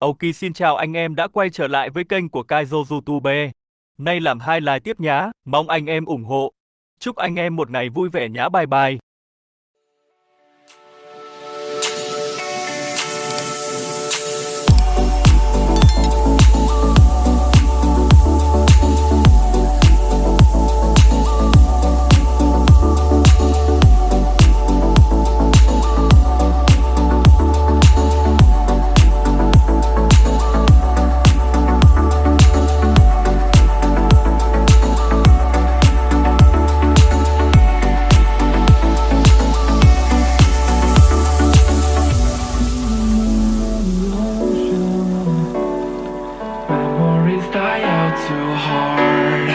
Ok, xin chào anh em đã quay trở lại với kênh của Kaizo YouTube. Nay làm highlight tiếp nhá, mong anh em ủng hộ. Chúc anh em một ngày vui vẻ nhá, bye bye. Memories die out too hard.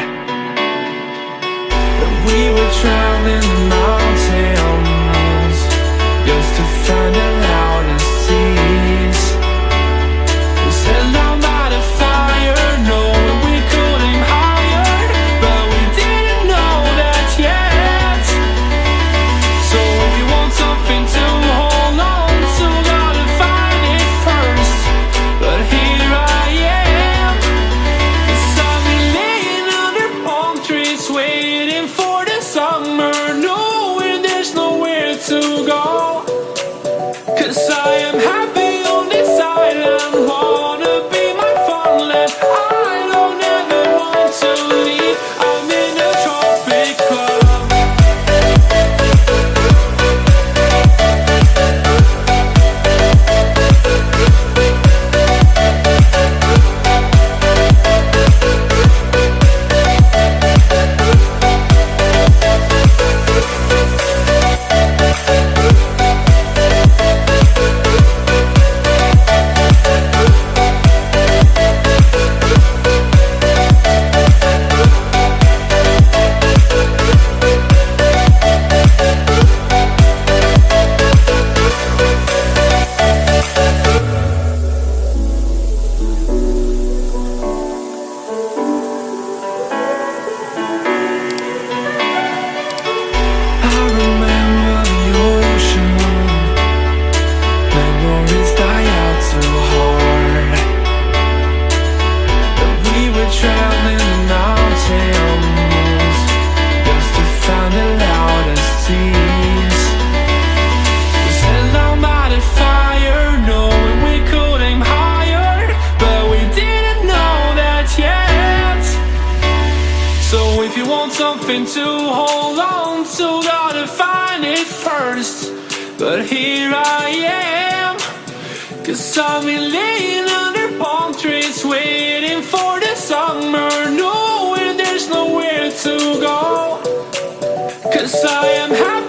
And we were traveling the mountains just to find the loudest seas. We set down by the fire, knowing we could aim higher, but we didn't know that yet. So if you want something to hold on to, gotta find it first. But here I am, 'cause I've been laying under palm trees, waiting for the summer, knowing there's nowhere to go. 'Cause I am happy on this island, wanna be my farmland. I don't ever want to leave, I'm in a tropic club. I remember the ocean. Memories die out too hard. But we were traveling the mountains just to find the loudest seas. We sat down by the fire, knowing we could aim higher, but we didn't know that yet. So if you want something to hold on to, gotta find it first. But here I am, 'cause I've been laying under palm trees, waiting for the summer, knowing there's nowhere to go. 'Cause I am happy